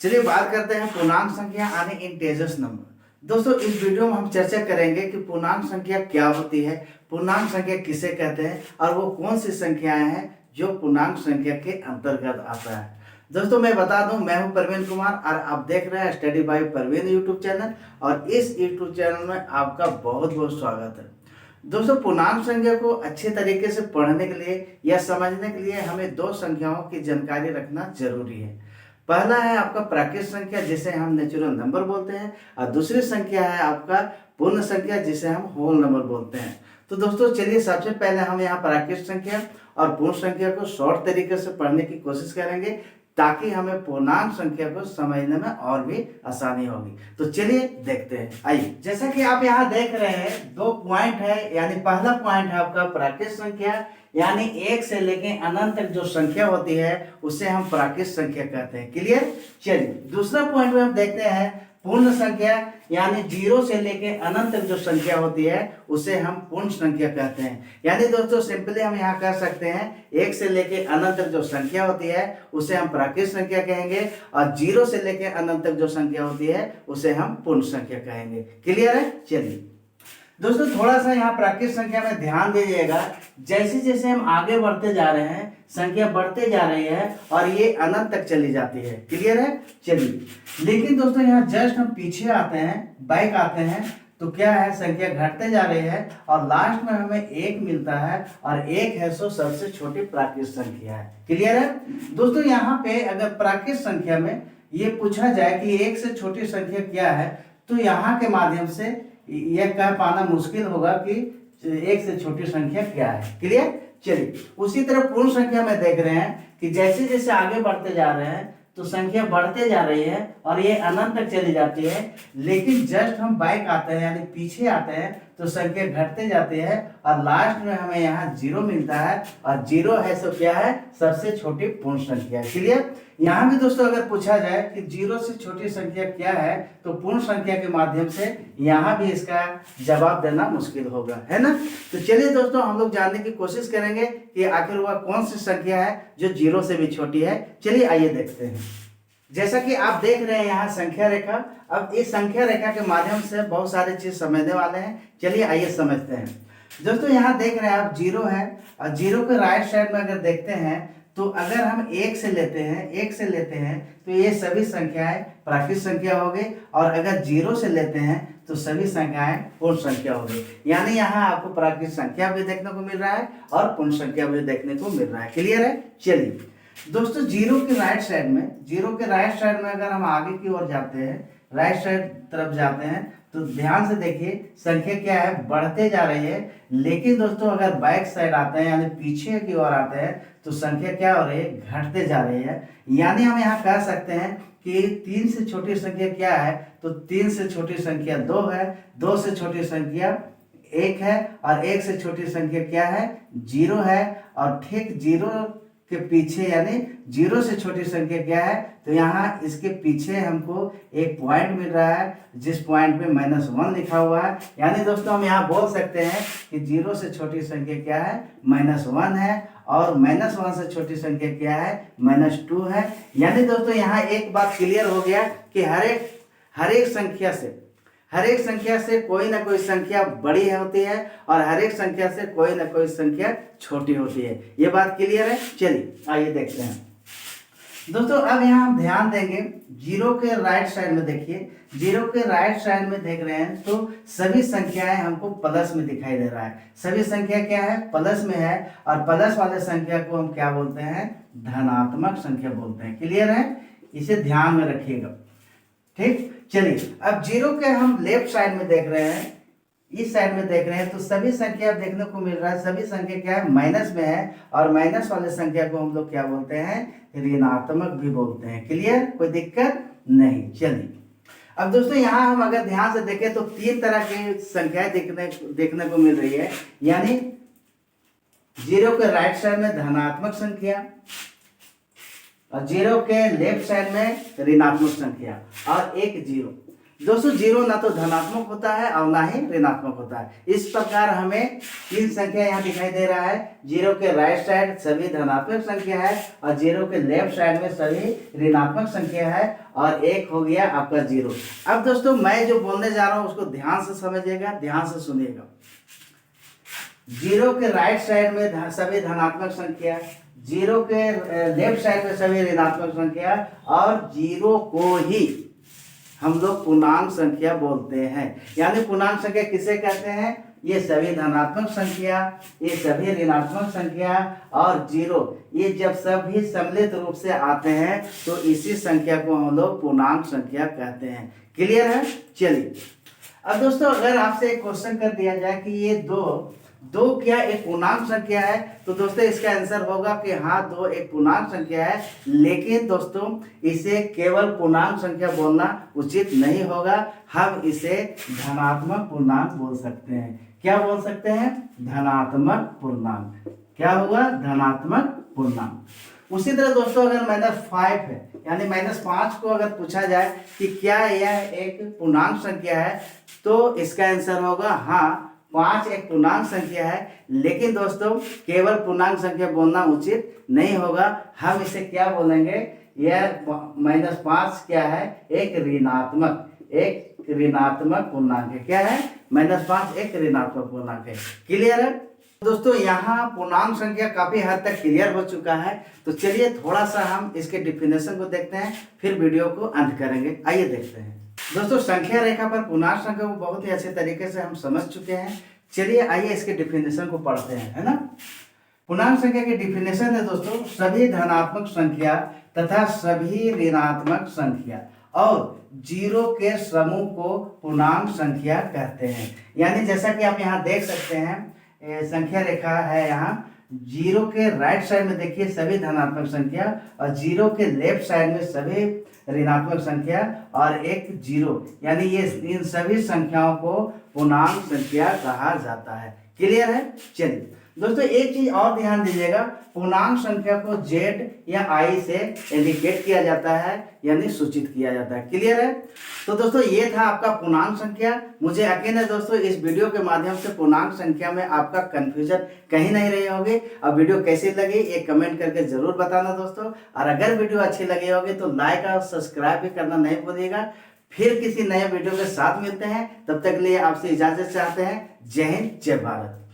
चलिए बात करते हैं पूर्णांक संख्या यानी इंटेजर्स नंबर। दोस्तों इस वीडियो में हम चर्चा करेंगे कि पूर्णांक संख्या क्या होती है, पूर्णांक संख्या किसे कहते हैं और वो कौन सी संख्याएं हैं जो पूर्णांक संख्या के अंतर्गत आता है। दोस्तों मैं बता दूं, मैं हूं प्रवीण कुमार और आप देख रहे हैं study by Praveen YouTube channel और इस यूट्यूब चैनल में आपका बहुत बहुत स्वागत है। दोस्तों पूर्णांक संख्या को अच्छे तरीके से पढ़ने के लिए या समझने के लिए हमें दो संख्याओं की जानकारी रखना जरूरी है। पहला है आपका प्राकृत संख्या जिसे हम नेचुरल नंबर बोलते हैं और दूसरी संख्या है आपका पूर्ण संख्या जिसे हम होल नंबर बोलते हैं। तो दोस्तों चलिए सबसे पहले हम यहाँ प्राकृत संख्या और पूर्ण संख्या को शॉर्ट तरीके से पढ़ने की कोशिश करेंगे ताकि हमें पूर्णांक संख्या को समझने में और भी आसानी होगी। तो चलिए देखते हैं। आइए, जैसा कि आप यहाँ देख रहे हैं दो पॉइंट है, यानी पहला पॉइंट है आपका प्राकृत संख्या यानी एक से लेके अनंत तक जो संख्या होती है उसे हम प्राकृत संख्या कहते हैं। क्लियर। चलिए दूसरा पॉइंट में हम देखते हैं पूर्ण संख्या यानी जीरो से लेके अनंत तक जो संख्या होती है उसे हम पूर्ण संख्या कहते हैं। यानी दोस्तों सिंपली हम यहाँ कह सकते हैं एक से लेके अनंत तक जो संख्या होती है उसे हम प्राकृत संख्या कहेंगे और जीरो से लेके अनंत तक जो संख्या होती है उसे हम पूर्ण संख्या कहेंगे। क्लियर है। चलिए दोस्तों थोड़ा सा यहाँ प्राकृत संख्या में ध्यान दीजिएगा। जैसे जैसे हम आगे बढ़ते जा रहे हैं संख्या बढ़ते जा रही है और ये अनंत तक चली जाती है। क्लियर है। चलिए लेकिन दोस्तों यहाँ जस्ट हम पीछे आते हैं, बैक आते हैं तो क्या है संख्या घटते जा रही है और लास्ट में हमें एक मिलता है और एक है सो सबसे छोटी प्राकृत संख्या है। क्लियर है। दोस्तों यहाँ पे अगर प्राकृत संख्या में ये पूछा जाए कि एक से छोटी संख्या क्या है तो यहाँ के माध्यम से यह कह पाना मुश्किल होगा कि एक से छोटी संख्या क्या है। क्लियर। चलिए उसी तरह पूर्ण संख्या में देख रहे हैं कि जैसे जैसे आगे बढ़ते जा रहे हैं तो संख्या बढ़ते जा रही है और ये अनंत तक चली जाती है, लेकिन जस्ट हम बैक आते हैं यानी पीछे आते हैं तो संख्या घटते जाती है और लास्ट में हमें यहाँ जीरो मिलता है और जीरो है सो क्या है सबसे छोटी पूर्ण संख्या। क्लियर। यहाँ भी दोस्तों अगर पूछा जाए कि जीरो से छोटी संख्या क्या है तो पूर्ण संख्या के माध्यम से यहाँ भी इसका जवाब देना मुश्किल होगा, है ना। तो चलिए दोस्तों हम लोग जानने की कोशिश करेंगे कि आखिर वह कौन सी संख्या है जो जीरो से भी छोटी है। चलिए आइए देखते हैं। जैसा कि आप देख रहे हैं यहाँ संख्या रेखा। अब इस संख्या रेखा के माध्यम से बहुत सारी चीज समझने वाले हैं। चलिए आइए समझते हैं। दोस्तों यहाँ देख रहे हैं आप जीरो है और जीरो के राइट साइड में अगर देखते हैं तो अगर हम एक से लेते हैं तो ये सभी संख्याएं प्राकृत संख्या हो गई और अगर जीरो से लेते हैं तो सभी संख्याएं पूर्ण संख्या हो गई। यानी यहाँ आपको प्राकृत संख्या भी देखने को मिल रहा है और पूर्ण संख्या भी देखने को मिल रहा है। क्लियर है। चलिए दोस्तों जीरो के राइट साइड में अगर हम आगे की ओर जाते हैं, राइट साइड तरफ जाते हैं तो ध्यान से देखिए संख्या क्या है बढ़ते जा रही है, लेकिन दोस्तों अगर बैक साइड आते हैं यानी पीछे की ओर आते हैं तो संख्या क्या हो रही है घटते जा रही है। यानी हम यहाँ कह सकते हैं कि तीन से छोटी संख्या क्या है तो तीन से छोटी संख्या दो है, दो से छोटी संख्या एक है और एक से छोटी संख्या क्या है जीरो है और ठीक जीरो के पीछे यानी जीरो से छोटी संख्या क्या है तो यहाँ इसके पीछे हमको एक पॉइंट मिल रहा है जिस पॉइंट पे -1 लिखा हुआ है। यानी दोस्तों हम यहाँ बोल सकते हैं कि जीरो से छोटी संख्या क्या है -1 है और -1 से छोटी संख्या क्या है -2 है। यानी दोस्तों यहाँ एक बात क्लियर हो गया कि हर एक संख्या से कोई ना कोई संख्या बड़ी होती है और हर एक संख्या से कोई ना कोई संख्या छोटी होती है। ये बात क्लियर है। चलिए आइए देखते हैं दोस्तों। अब यहाँ हम ध्यान देंगे जीरो के राइट साइड में देखिए, जीरो के राइट साइड में देख रहे हैं तो सभी संख्याएं हमको प्लस में दिखाई दे रहा है। सभी संख्या क्या है प्लस में है और प्लस वाले संख्या को हम क्या बोलते हैं धनात्मक संख्या बोलते हैं। क्लियर है। इसे ध्यान में रखिएगा। ठीक। चलिए अब जीरो के हम लेफ्ट साइड में देख रहे हैं, इस साइड में देख रहे हैं तो सभी संख्या देखने को मिल रहा है। सभी संख्या क्या है माइनस में है और माइनस वाले संख्या को हम लोग क्या बोलते हैं ऋणात्मक भी बोलते हैं। क्लियर। कोई दिक्कत नहीं। चलिए अब दोस्तों यहाँ हम अगर ध्यान से देखें तो तीन तरह की संख्याएं देखने को मिल रही है। यानी जीरो के राइट साइड में धनात्मक संख्या और जीरो के लेफ्ट साइड में ऋणात्मक संख्या और एक जीरो। दोस्तों जीरो ना तो धनात्मक होता है और ना ही ऋणात्मक होता है। इस प्रकार हमें तीन संख्या यहाँ दिखाई दे रहा है। जीरो के राइट साइड सभी धनात्मक संख्या है और जीरो के लेफ्ट साइड में सभी ऋणात्मक संख्या है और एक हो गया आपका जीरो। अब दोस्तों मैं जो बोलने जा रहा हूँ उसको ध्यान से समझिएगा, ध्यान से सुनिएगा। जीरो के राइट साइड में सभी धनात्मक संख्या, जीरो के लेफ्ट साइड में सभी ऋणात्मक संख्या और जीरो को ही हम लोग पूर्णांक संख्या बोलते हैं। यानी पूर्णांक संख्या किसे कहते हैं? ये सभी धनात्मक संख्या, ये सभी ऋणात्मक संख्या और जीरो, ये जब सभी सम्मिलित रूप से आते हैं तो इसी संख्या को हम लोग पूर्णांक संख्या कहते हैं। क्लियर है? चलिए अब दोस्तों अगर आपसे एक क्वेश्चन कर दिया जाए कि ये दो क्या एक पूर्णांक संख्या है, तो दोस्तों इसका आंसर होगा कि हाँ दो एक पूर्णांक संख्या है, लेकिन दोस्तों इसे केवल पूर्णांक संख्या बोलना उचित नहीं होगा। हम इसे धनात्मक पूर्णांक बोल सकते हैं। क्या बोल सकते हैं? धनात्मक पूर्णांक। क्या होगा? धनात्मक पूर्णांक। उसी तरह दोस्तों अगर -5 है यानी -5 को अगर पूछा जाए कि क्या यह एक पूर्णांक संख्या है, तो इसका आंसर होगा हाँ 5 एक पूर्णांक संख्या है, लेकिन दोस्तों केवल पूर्णांक संख्या बोलना उचित नहीं होगा। हम इसे क्या बोलेंगे? यह -5 क्या है? एक ऋणात्मक पूर्णांक है। क्या है? -5 एक ऋणात्मक पूर्णांक है। क्लियर है दोस्तों? यहाँ पूर्णांक संख्या काफी हद तक क्लियर हो चुका है। तो चलिए थोड़ा सा हम इसके डिफिनेशन को देखते हैं, फिर वीडियो को अंत करेंगे। आइए देखते हैं दोस्तों। संख्या रेखा पर पूर्णांक संख्या को बहुत ही अच्छे तरीके से हम समझ चुके हैं। चलिए आइए इसके डिफिनेशन को पढ़ते हैं, है ना। पूर्णांक संख्या की डिफिनेशन है दोस्तों, सभी धनात्मक संख्या तथा सभी ऋणात्मक संख्या और जीरो के समूह को पूर्णांक संख्या कहते हैं। यानी जैसा कि आप यहाँ देख सकते हैं, संख्या रेखा है यहाँ, जीरो के राइट साइड में देखिए सभी धनात्मक संख्या और जीरो के लेफ्ट साइड में सभी ऋणात्मक संख्या और एक जीरो, यानी ये इन सभी संख्याओं को पूर्णांक संख्या कहा जाता है। क्लियर है? चलिए दोस्तों एक चीज और ध्यान दीजिएगा, पूर्णांक संख्या को Z या I से इंडिकेट किया जाता है यानी सूचित किया जाता है। क्लियर है? तो दोस्तों ये था आपका पूर्णांक संख्या। मुझे यकीन है दोस्तों इस वीडियो के माध्यम से पूर्णांक संख्या में आपका कंफ्यूजन कहीं नहीं रही होगी। अब वीडियो कैसी लगी ये कमेंट करके जरूर बताना दोस्तों, और अगर वीडियो अच्छी लगी होगी तो लाइक और सब्सक्राइब भी करना नहीं भूलिएगा। फिर किसी नए वीडियो के साथ मिलते हैं, तब तक के लिए आपसे इजाजत चाहते हैं। जय हिंद, जय भारत।